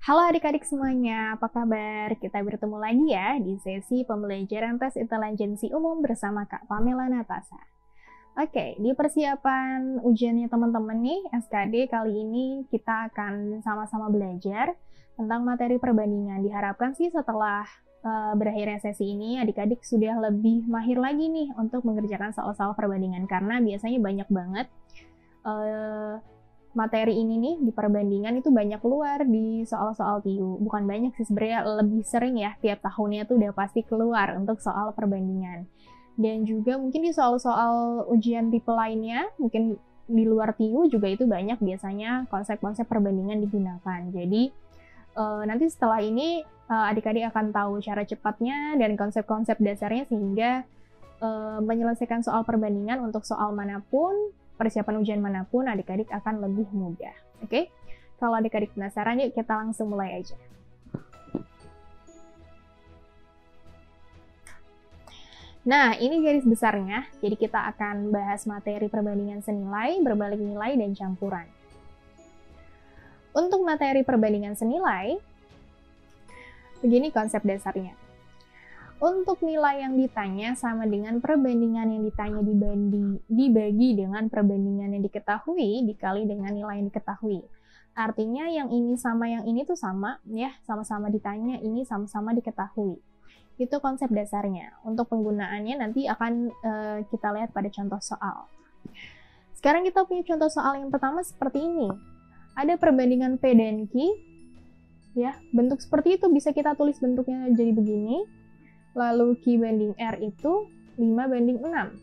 Halo adik-adik semuanya, apa kabar? Kita bertemu lagi ya di sesi pembelajaran tes intelijensi umum bersama Kak Pamela Natasa. Oke, di persiapan ujiannya teman-teman nih, SKD kali ini kita akan sama-sama belajar tentang materi perbandingan. Diharapkan sih setelah berakhirnya sesi ini, adik-adik sudah lebih mahir lagi nih untuk mengerjakan soal-soal perbandingan, karena biasanya banyak banget materi ini nih di perbandingan itu banyak keluar di soal-soal TIU. Bukan banyak sih sebenarnya, lebih sering ya, tiap tahunnya tuh udah pasti keluar untuk soal perbandingan. Dan juga mungkin di soal-soal ujian tipe lainnya, mungkin di luar TIU juga itu banyak biasanya konsep-konsep perbandingan digunakan. Jadi nanti setelah ini adik-adik akan tahu cara cepatnya dan konsep-konsep dasarnya sehingga menyelesaikan soal perbandingan untuk soal manapun, persiapan ujian manapun, adik-adik akan lebih mudah. Oke? Kalau adik-adik penasaran, yuk kita langsung mulai aja. Nah, ini garis besarnya. Jadi kita akan bahas materi perbandingan senilai, berbalik nilai, dan campuran. Untuk materi perbandingan senilai, begini konsep dasarnya. Untuk nilai yang ditanya sama dengan perbandingan yang ditanya dibagi dengan perbandingan yang diketahui dikali dengan nilai yang diketahui. Artinya yang ini sama yang ini tuh sama ya, sama-sama ditanya, ini sama-sama diketahui. Itu konsep dasarnya. Untuk penggunaannya nanti akan kita lihat pada contoh soal. Sekarang kita punya contoh soal yang pertama seperti ini. Ada perbandingan P dan Q. Ya, bentuk seperti itu bisa kita tulis bentuknya jadi begini. Lalu Q banding R itu 5:6.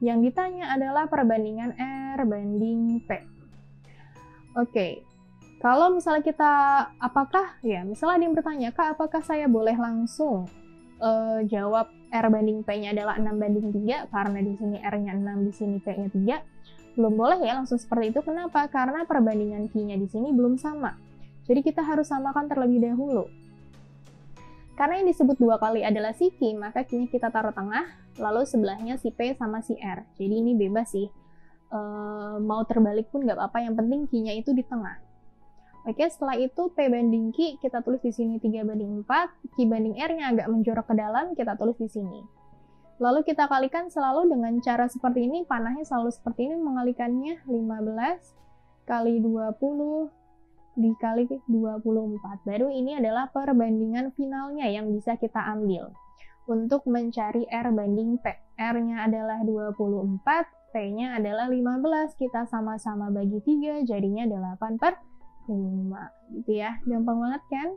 Yang ditanya adalah perbandingan R banding P. Oke, kalau misalnya kita, misalnya ada yang bertanya, Kak, apakah saya boleh langsung jawab R banding P-nya adalah 6:3, karena di sini R-nya 6, di sini P-nya 3. Belum boleh ya langsung seperti itu. Kenapa? Karena perbandingan Q-nya di sini belum sama. Jadi kita harus samakan terlebih dahulu. Karena yang disebut dua kali adalah si Q, maka Q-nya kita taruh tengah, lalu sebelahnya si P sama si R. Jadi ini bebas sih, mau terbalik pun nggak apa-apa, yang penting Q-nya itu di tengah. Oke, setelah itu P banding Q, kita tulis di sini 3:4, Q banding R-nya agak menjorok ke dalam, kita tulis di sini. Lalu kita kalikan selalu dengan cara seperti ini, panahnya selalu seperti ini, mengalikannya 15 kali 20, dikali 24. Baru ini adalah perbandingan finalnya yang bisa kita ambil untuk mencari R banding P. R-nya adalah 24, P-nya adalah 15. Kita sama-sama bagi 3, jadinya 8/5. Gitu ya, gampang banget kan?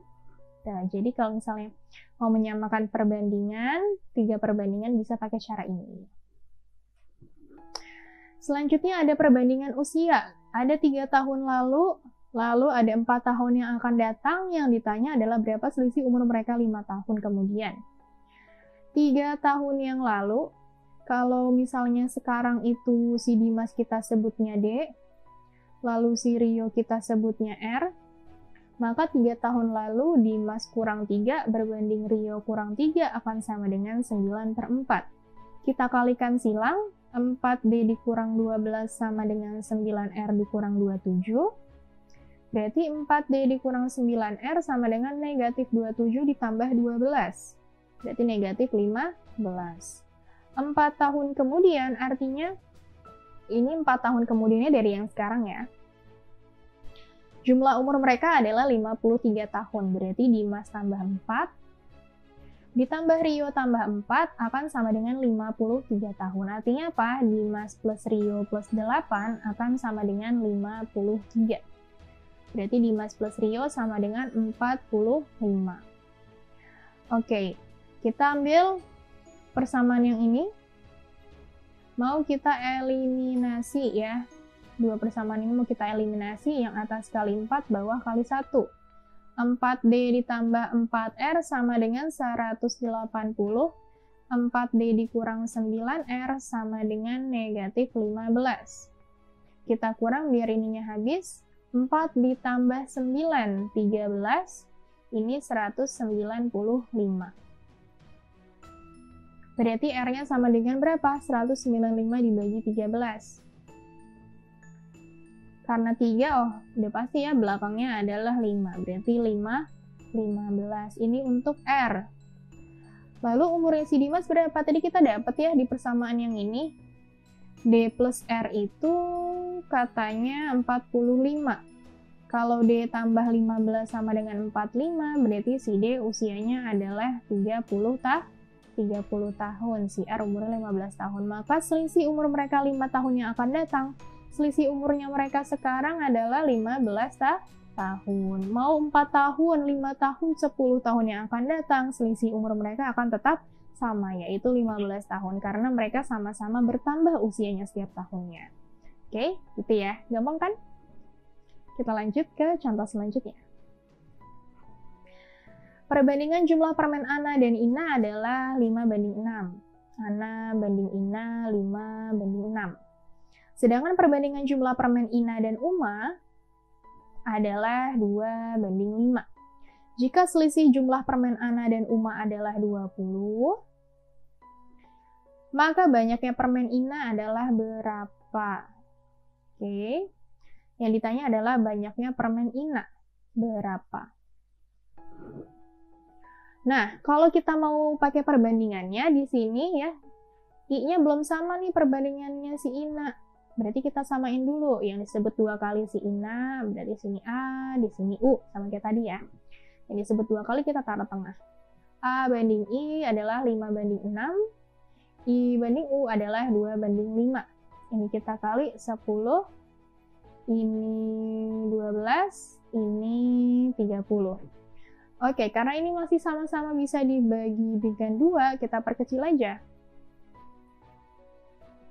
Nah, jadi kalau misalnya mau menyamakan perbandingan, 3 perbandingan bisa pakai cara ini. Selanjutnya ada perbandingan usia. Ada 3 tahun lalu ada 4 tahun yang akan datang, yang ditanya adalah berapa selisih umur mereka 5 tahun kemudian. 3 tahun yang lalu, kalau misalnya sekarang itu si Dimas kita sebutnya D, lalu si Rio kita sebutnya R, maka 3 tahun lalu Dimas kurang 3 berbanding Rio kurang 3 akan sama dengan 9/4. Kita kalikan silang, 4D dikurang 12 sama dengan 9R dikurang 27. Berarti 4D dikurang 9R sama dengan negatif 27 ditambah 12. Berarti negatif 15. 4 tahun kemudian, artinya ini 4 tahun kemudiannya dari yang sekarang ya. Jumlah umur mereka adalah 53 tahun. Berarti Dimas tambah 4, ditambah Rio tambah 4 akan sama dengan 53 tahun. Artinya apa? Dimas plus Rio plus 8 akan sama dengan 53. Berarti Dimas plus Rio sama dengan 45. Oke, kita ambil persamaan yang ini. Mau kita eliminasi ya. Dua persamaan ini mau kita eliminasi, yang atas kali 4, bawah kali 1. 4D ditambah 4R sama dengan 180. 4D dikurang 9R sama dengan negatif 15. Kita kurang biar ininya habis. 4 ditambah 9, 13, ini 195. Berarti R-nya sama dengan berapa? 195 dibagi 13. Karena 3, oh udah pasti ya belakangnya adalah 5. Berarti 15. Ini untuk R. Lalu umurnya si Dimas berapa? Tadi kita dapat ya di persamaan yang ini. D plus R itu katanya 45. Kalau D tambah 15 sama dengan 45, berarti si D usianya adalah 30 tahun. Si R umurnya 15 tahun. Maka selisih umur mereka 5 tahun yang akan datang. Selisih umurnya mereka sekarang adalah 15 tahun. Mau 4 tahun, 5 tahun, 10 tahun yang akan datang, selisih umur mereka akan tetap sama, yaitu 15 tahun. Karena mereka sama-sama bertambah usianya setiap tahunnya. Oke, gitu ya. Gampang kan? Kita lanjut ke contoh selanjutnya. Perbandingan jumlah permen Ana dan Ina adalah 5:6. Ana banding Ina 5:6. Sedangkan perbandingan jumlah permen Ina dan Uma adalah 2:5. Jika selisih jumlah permen Ana dan Uma adalah 20, maka banyaknya permen Ina adalah berapa? Oke. Yang ditanya adalah banyaknya permen Ina berapa? Nah, kalau kita mau pakai perbandingannya di sini ya, I-nya belum sama nih perbandingannya si Ina. Berarti kita samain dulu. Yang disebut 2 kali si Ina, berarti sini A, di sini U, sama kayak tadi ya. Yang disebut 2 kali kita taruh tengah. A banding I adalah 5:6. I banding U adalah 2:5. Ini kita kali 10. Ini 12. Ini 30. Oke, karena ini masih sama-sama bisa dibagi dengan 2, kita perkecil aja.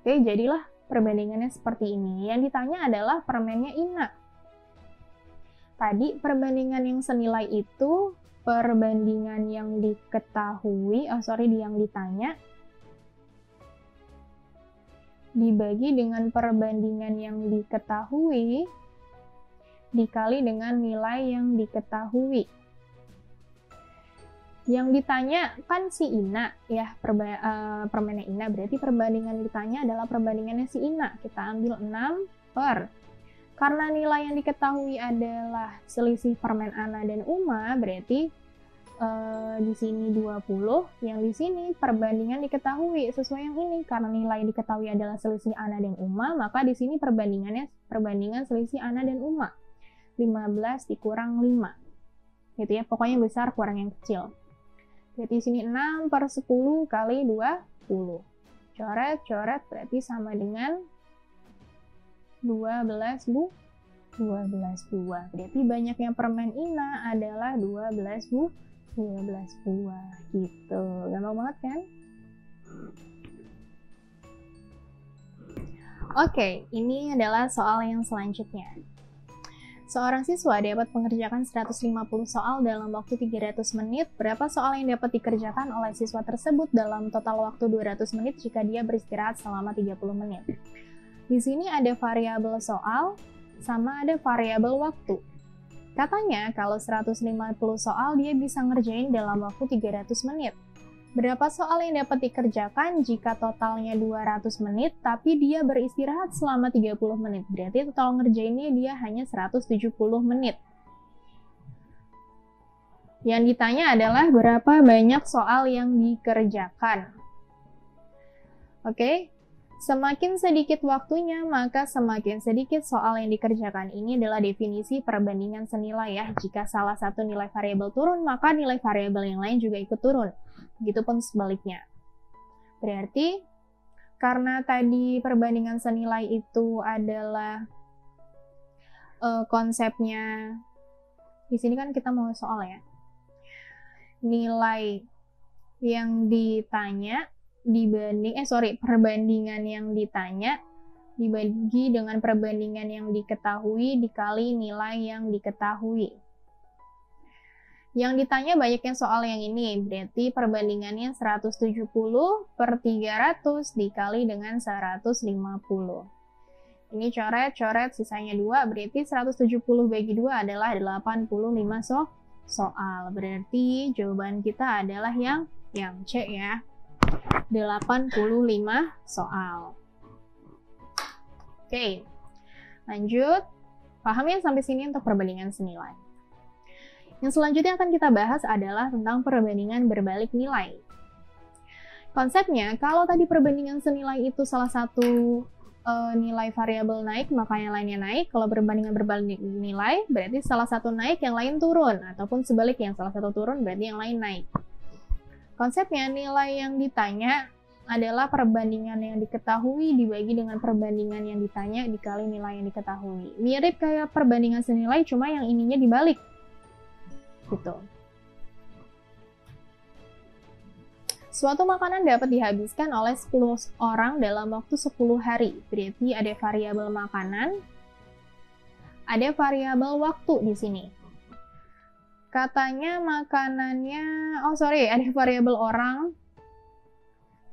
Oke, jadilah perbandingannya seperti ini. Yang ditanya adalah permennya Ina. Tadi perbandingan yang senilai itu perbandingan yang diketahui, yang ditanya dibagi dengan perbandingan yang diketahui dikali dengan nilai yang diketahui. Yang ditanya kan si Ina ya, permennya Ina, berarti perbandingan yang ditanya adalah perbandingannya si Ina. Kita ambil 6 per. Karena nilai yang diketahui adalah selisih permen Ana dan Uma, berarti di sini 20, yang di sini perbandingan diketahui sesuai yang ini. Karena nilai yang diketahui adalah selisih Ana dan Uma, maka di sini perbandingan selisih Ana dan Uma. 15 dikurang 5. Gitu ya, pokoknya besar kurang yang kecil. Berarti sini 6 per 10 kali 20. Coret, berarti sama dengan 12 buah. Berarti banyaknya permen Ina adalah 12 buah. Gitu. Gampang banget kan? Oke, ini adalah soal yang selanjutnya. Seorang siswa dapat mengerjakan 150 soal dalam waktu 300 menit. Berapa soal yang dapat dikerjakan oleh siswa tersebut dalam total waktu 200 menit jika dia beristirahat selama 30 menit? Di sini ada variabel soal sama ada variabel waktu. Katanya kalau 150 soal dia bisa ngerjain dalam waktu 300 menit. Berapa soal yang dapat dikerjakan jika totalnya 200 menit, tapi dia beristirahat selama 30 menit? Berarti total ngerjainnya dia hanya 170 menit. Yang ditanya adalah berapa banyak soal yang dikerjakan. Oke, semakin sedikit waktunya, maka semakin sedikit soal yang dikerjakan. Ini adalah definisi perbandingan senilai ya. Jika salah satu nilai variabel turun, maka nilai variabel yang lain juga ikut turun. Begitupun sebaliknya. Berarti karena tadi perbandingan senilai itu adalah konsepnya, di sini kan kita mau soal ya. Nilai yang ditanya perbandingan yang ditanya dibagi dengan perbandingan yang diketahui dikali nilai yang diketahui. Yang ditanya banyaknya soal yang ini, berarti perbandingannya 170 per 300 dikali dengan 150. Ini coret, sisanya 2, berarti 170 bagi 2 adalah 85 soal. Berarti jawaban kita adalah yang C ya. 85 soal. Oke, lanjut. Paham ya sampai sini untuk perbandingan senilai? Yang selanjutnya akan kita bahas adalah tentang perbandingan berbalik nilai. Konsepnya, kalau tadi perbandingan senilai itu salah satu nilai variabel naik, maka yang lainnya naik. Kalau perbandingan berbalik nilai, berarti salah satu naik, yang lain turun. Ataupun sebaliknya, salah satu turun, berarti yang lain naik. Konsepnya, nilai yang ditanya adalah perbandingan yang diketahui dibagi dengan perbandingan yang ditanya dikali nilai yang diketahui. Mirip kayak perbandingan senilai, cuma yang ininya dibalik. Gitu. Suatu makanan dapat dihabiskan oleh 10 orang dalam waktu 10 hari. Berarti ada variabel makanan, ada variabel waktu di sini. Katanya makanannya, ada variabel orang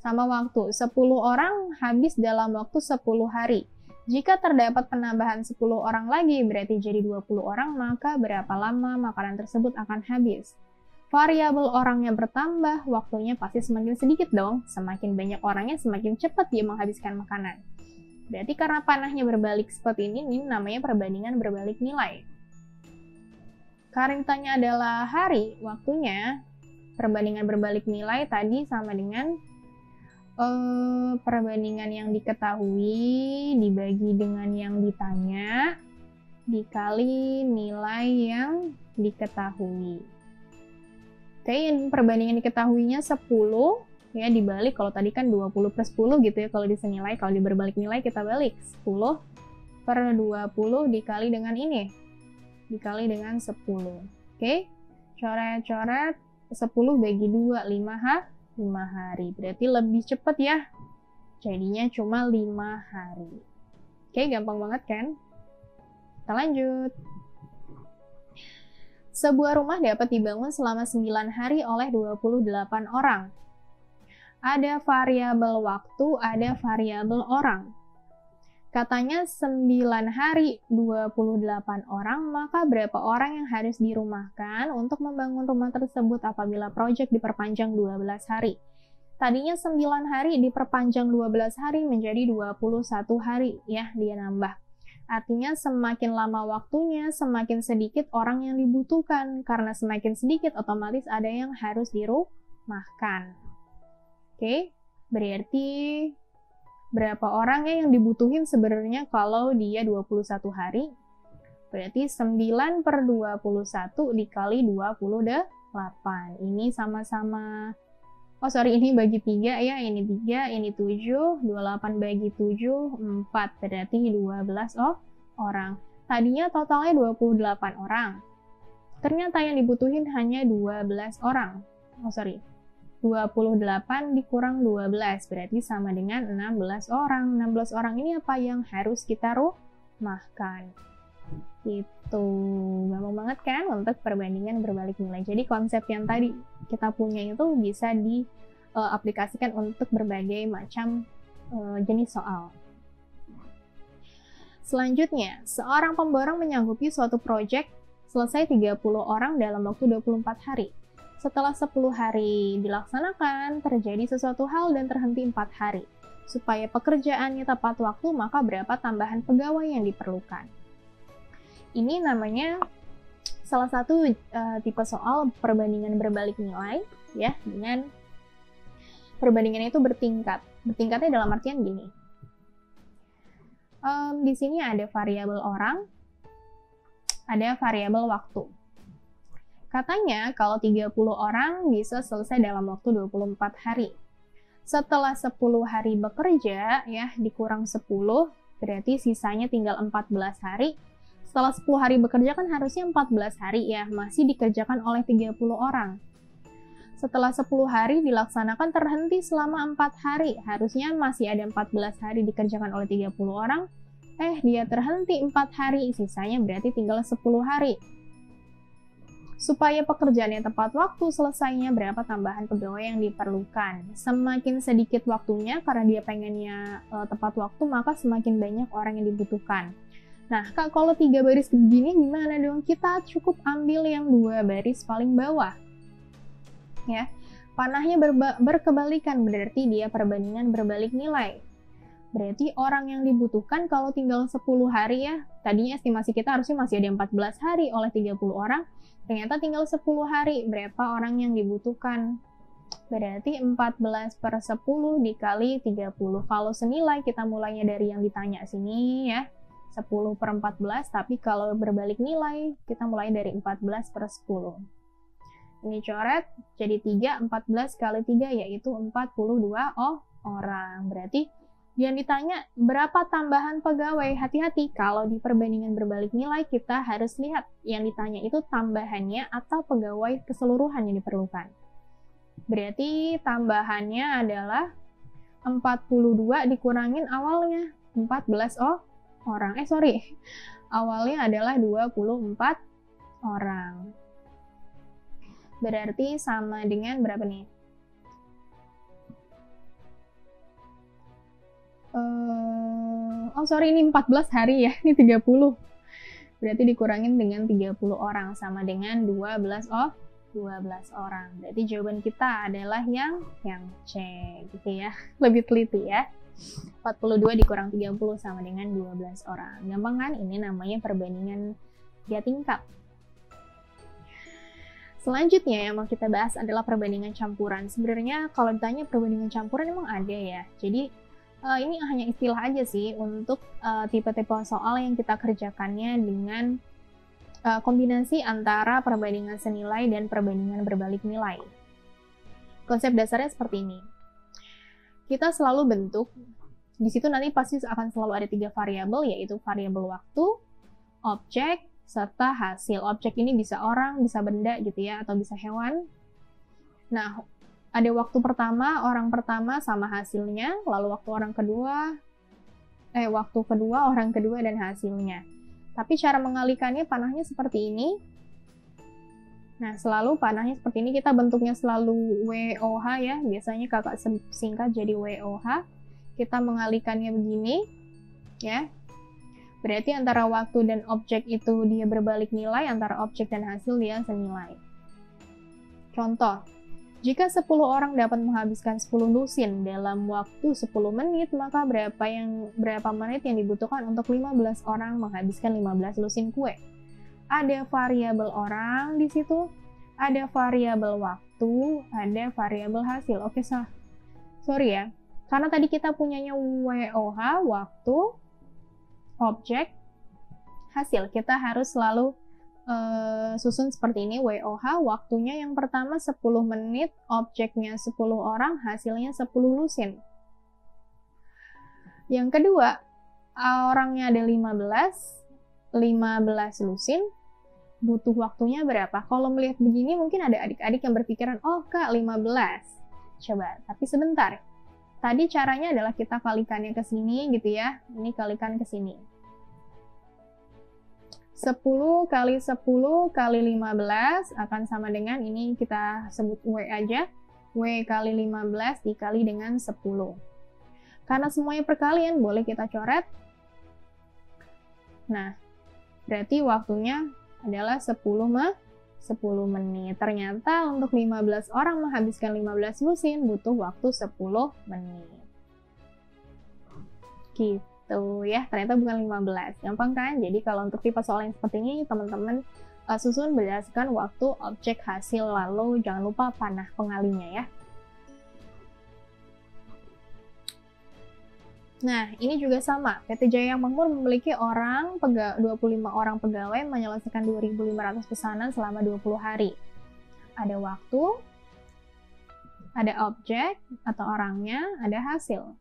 sama waktu. 10 orang habis dalam waktu 10 hari. Jika terdapat penambahan 10 orang lagi, berarti jadi 20 orang, maka berapa lama makanan tersebut akan habis? Variabel orangnya bertambah, waktunya pasti semakin sedikit dong. Semakin banyak orangnya, semakin cepat dia menghabiskan makanan. Berarti karena panahnya berbalik seperti ini namanya perbandingan berbalik nilai. Karena ditanya adalah hari, waktunya, perbandingan berbalik nilai tadi sama dengan perbandingan yang diketahui dibagi dengan yang ditanya dikali nilai yang diketahui. Oke, yang perbandingan diketahuinya 10 ya dibalik, kalau tadi kan 20 plus 10 gitu ya kalau disenilai, kalau di berbalik nilai kita balik 10 per 20 dikali dengan ini, dikali dengan 10. Oke, coret-coret 10 bagi 2, 5 hari. Berarti lebih cepat ya. Jadinya cuma 5 hari. Oke, gampang banget kan? Kita lanjut. Sebuah rumah dapat dibangun selama 9 hari oleh 28 orang. Ada variabel waktu, ada variabel orang. Katanya 9 hari 28 orang, maka berapa orang yang harus dirumahkan untuk membangun rumah tersebut apabila proyek diperpanjang 12 hari? Tadinya 9 hari diperpanjang 12 hari menjadi 21 hari, ya dia nambah. Artinya semakin lama waktunya, semakin sedikit orang yang dibutuhkan. Karena semakin sedikit, otomatis ada yang harus dirumahkan. Oke, berarti berapa orang ya yang dibutuhin sebenarnya kalau dia 21 hari? Berarti 9 per 21 dikali 28. Ini sama-sama, ini bagi 3 ya, ini 3, ini 7, 28 bagi 7, 4, berarti 12 orang. Tadinya totalnya 28 orang. Ternyata yang dibutuhin hanya 12 orang. 28 dikurang 12, berarti sama dengan 16 orang. 16 orang ini apa yang harus kita rumahkan? Itu gampang banget kan untuk perbandingan berbalik nilai. Jadi konsep yang tadi kita punya itu bisa diaplikasikan untuk berbagai macam jenis soal. Selanjutnya, seorang pemborong menyanggupi suatu proyek selesai 30 orang dalam waktu 24 hari. Setelah 10 hari dilaksanakan, terjadi sesuatu hal dan terhenti 4 hari. Supaya pekerjaannya tepat waktu, maka berapa tambahan pegawai yang diperlukan? Ini namanya salah satu tipe soal perbandingan berbalik nilai, ya, dengan perbandingannya itu bertingkat. Bertingkatnya dalam artian gini. Di sini ada variabel orang, ada variabel waktu. Katanya kalau 30 orang bisa selesai dalam waktu 24 hari. Setelah 10 hari bekerja, ya dikurang 10, berarti sisanya tinggal 14 hari. Setelah 10 hari bekerja kan harusnya 14 hari ya, masih dikerjakan oleh 30 orang. Setelah 10 hari dilaksanakan terhenti selama 4 hari, harusnya masih ada 14 hari dikerjakan oleh 30 orang. Dia terhenti 4 hari, sisanya berarti tinggal 10 hari. Supaya pekerjaannya tepat waktu, selesainya berapa tambahan pegawai yang diperlukan. Semakin sedikit waktunya, karena dia pengennya tepat waktu, maka semakin banyak orang yang dibutuhkan. Nah, Kak, kalau 3 baris begini gimana dong? Kita cukup ambil yang 2 baris paling bawah. Ya, panahnya berkebalikan, berarti dia perbandingan berbalik nilai. Berarti orang yang dibutuhkan kalau tinggal 10 hari ya, tadinya estimasi kita harusnya masih ada 14 hari oleh 30 orang, ternyata tinggal 10 hari, berapa orang yang dibutuhkan? Berarti 14/10 dikali 30. Kalau senilai kita mulainya dari yang ditanya sini ya, 10/14, tapi kalau berbalik nilai, kita mulai dari 14/10. Ini coret, jadi 3, 14 kali 3 yaitu 42 orang. Berarti yang ditanya berapa tambahan pegawai. Hati-hati kalau di perbandingan berbalik nilai kita harus lihat yang ditanya itu tambahannya atau pegawai keseluruhan yang diperlukan. Berarti tambahannya adalah 42 dikurangin awalnya 14 orang. Awalnya adalah 24 orang. Berarti sama dengan berapa nih? Ini 14 hari ya, ini 30. Berarti dikurangin dengan 30 orang, sama dengan 12 orang. Berarti jawaban kita adalah yang C, gitu ya. Lebih teliti ya. 42 dikurang 30 sama dengan 12 orang. Gampang kan? Ini namanya perbandingan 3 tingkat. Selanjutnya yang mau kita bahas adalah perbandingan campuran. Sebenarnya kalau ditanya perbandingan campuran emang ada ya. Jadi ini hanya istilah aja sih untuk tipe-tipe soal yang kita kerjakannya dengan kombinasi antara perbandingan senilai dan perbandingan berbalik nilai. Konsep dasarnya seperti ini. Kita selalu bentuk, di situ nanti pasti akan selalu ada 3 variabel, yaitu variabel waktu, objek, serta hasil. Objek ini bisa orang, bisa benda gitu ya, atau bisa hewan. Nah, ada waktu pertama, orang pertama sama hasilnya, lalu waktu orang kedua, orang kedua dan hasilnya. Tapi cara mengalikannya panahnya seperti ini. Nah, selalu panahnya seperti ini, kita bentuknya selalu WOH ya, biasanya kakak singkat jadi WOH. Kita mengalikannya begini, ya. Berarti antara waktu dan objek itu dia berbalik nilai, antara objek dan hasil dia senilai. Contoh, jika 10 orang dapat menghabiskan 10 lusin dalam waktu 10 menit, maka berapa menit yang dibutuhkan untuk 15 orang menghabiskan 15 lusin kue? Ada variabel orang di situ, ada variabel waktu, ada variabel hasil. Oke, sorry ya. Karena tadi kita punyanya WOH, waktu, objek, hasil. Kita harus selalu susun seperti ini, WOH, waktunya yang pertama 10 menit, objeknya 10 orang, hasilnya 10 lusin. Yang kedua, orangnya ada 15 lusin, butuh waktunya berapa? Kalau melihat begini mungkin ada adik-adik yang berpikiran, oh Kak 15. Coba, tapi sebentar. Tadi caranya adalah kita kalikannya ke sini gitu ya, ini kalikan ke sini. 10 kali 10 kali 15 akan sama dengan, ini kita sebut W aja, W kali 15 dikali dengan 10. Karena semuanya perkalian, boleh kita coret. Nah, berarti waktunya adalah 10 menit. Ternyata untuk 15 orang menghabiskan 15 lusin butuh waktu 10 menit. Gitu ya, ternyata bukan 15. Gampang kan? Jadi kalau untuk tipe soal yang seperti ini, teman-teman susun berdasarkan waktu, objek, hasil, lalu jangan lupa panah pengalinya ya. Nah, ini juga sama. PT Jaya Makmur memiliki 25 orang pegawai menyelesaikan 2.500 pesanan selama 20 hari. Ada waktu, ada objek atau orangnya, ada hasil.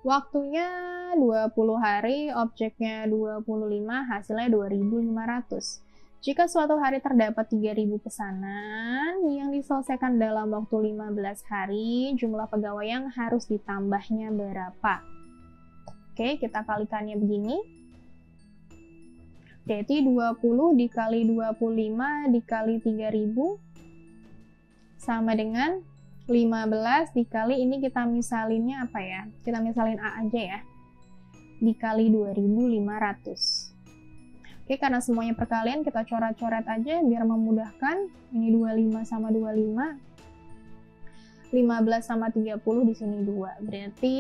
Waktunya 20 hari, objeknya 25, hasilnya 2.500. Jika suatu hari terdapat 3.000 pesanan yang diselesaikan dalam waktu 15 hari, jumlah pegawai yang harus ditambahnya berapa? Oke, kita kalikannya begini. Jadi 20 dikali 25 dikali 3.000 sama dengan 15 dikali, ini kita misalinnya apa ya? Kita misalin A aja ya. Dikali 2.500. Oke, karena semuanya perkalian, kita coret-coret aja biar memudahkan. Ini 25 sama 25. 15 sama 30 di sini 2. Berarti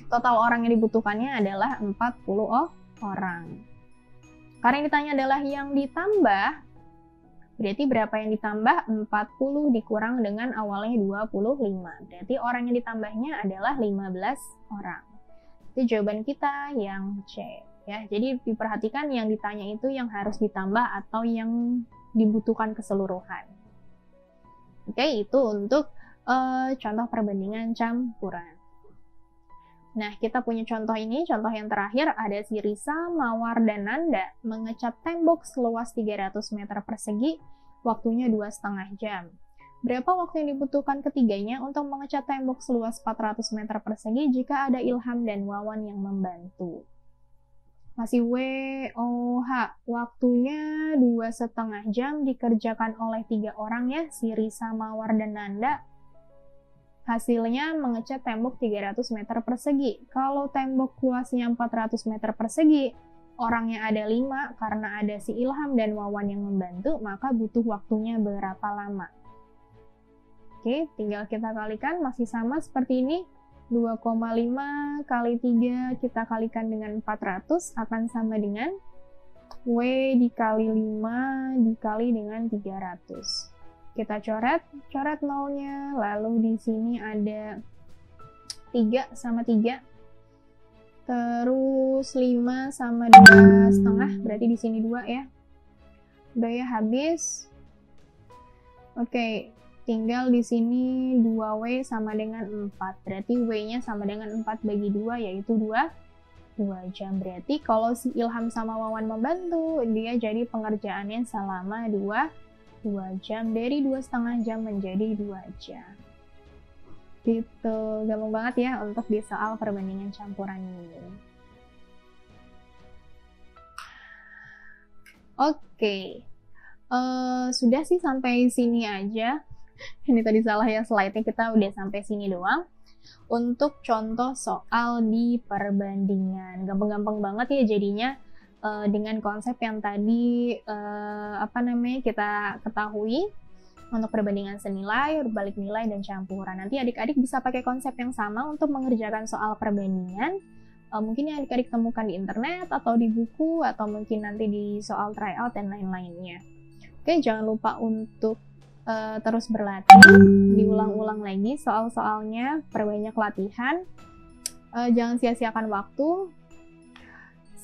total orang yang dibutuhkannya adalah 40 orang. Karena yang ditanya adalah yang ditambah, berarti berapa yang ditambah? 40 dikurang dengan awalnya 25. Berarti orang yang ditambahnya adalah 15 orang. Itu jawaban kita yang C. Ya, jadi diperhatikan yang ditanya itu yang harus ditambah atau yang dibutuhkan keseluruhan. Oke, itu untuk contoh perbandingan campuran. Nah, kita punya contoh ini, contoh yang terakhir ada si Risa, Mawar, dan Nanda mengecat tembok seluas 300 meter persegi, waktunya 2,5 jam. Berapa waktu yang dibutuhkan ketiganya untuk mengecat tembok seluas 400 meter persegi jika ada Ilham dan Wawan yang membantu? Masih WOH, waktunya 2,5 jam dikerjakan oleh 3 orang ya, si Risa, Mawar, dan Nanda. Hasilnya mengecat tembok 300 meter persegi. Kalau tembok luasnya 400 meter persegi, orangnya ada 5 karena ada si Ilham dan Wawan yang membantu, maka butuh waktunya berapa lama? Oke, tinggal kita kalikan, masih sama seperti ini. 2,5 kali 3 kita kalikan dengan 400 akan sama dengan W dikali 5 dikali dengan 300. Kita coret nolnya, lalu di sini ada 3 sama 3, terus 5 sama 2,5, berarti di sini 2 ya. Udah ya, habis. Oke, tinggal di sini 2W sama dengan 4, berarti W-nya sama dengan 4 bagi 2, yaitu 2 jam. Berarti kalau si Ilham sama Wawan membantu, dia jadi pengerjaannya selama 2 jam, dari 2,5 jam menjadi 2 jam. Gitu, gampang banget ya untuk di soal perbandingan campuran ini. Oke, sudah sih sampai sini aja. Ini tadi salah ya slide-nya, kita udah sampai sini doang. Untuk contoh soal di perbandingan, gampang-gampang banget ya jadinya. Dengan konsep yang tadi kita ketahui untuk perbandingan senilai, berbalik nilai, dan campuran. Nanti adik-adik bisa pakai konsep yang sama untuk mengerjakan soal perbandingan. Mungkin yang adik-adik temukan di internet atau di buku, atau mungkin nanti di soal tryout dan lain-lainnya. Oke, jangan lupa untuk terus berlatih, diulang-ulang lagi soal-soalnya, perbanyak latihan. Jangan sia-siakan waktu.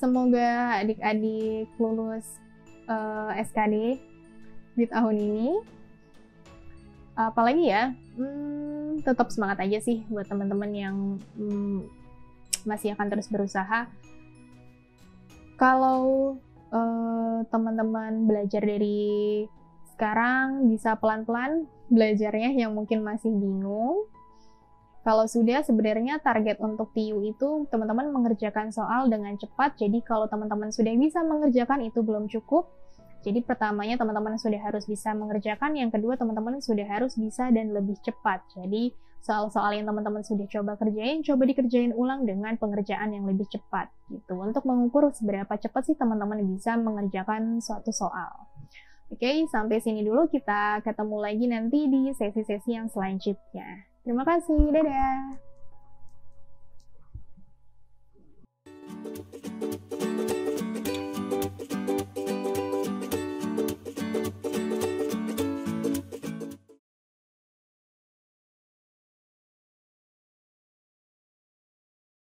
Semoga adik-adik lulus SKD di tahun ini. Apalagi ya, tetap semangat aja sih buat teman-teman yang masih akan terus berusaha. Kalau teman-teman belajar dari sekarang, bisa pelan-pelan belajarnya yang mungkin masih bingung. Kalau sudah, sebenarnya target untuk TIU itu teman-teman mengerjakan soal dengan cepat. Jadi kalau teman-teman sudah bisa mengerjakan, itu belum cukup. Jadi pertamanya teman-teman sudah harus bisa mengerjakan, yang kedua teman-teman sudah harus bisa dan lebih cepat. Jadi soal-soal yang teman-teman sudah coba kerjain, coba dikerjain ulang dengan pengerjaan yang lebih cepat gitu. Untuk mengukur seberapa cepat sih teman-teman bisa mengerjakan suatu soal. Oke, sampai sini dulu, kita ketemu lagi nanti di sesi-sesi yang selanjutnya. Terima kasih, dadah!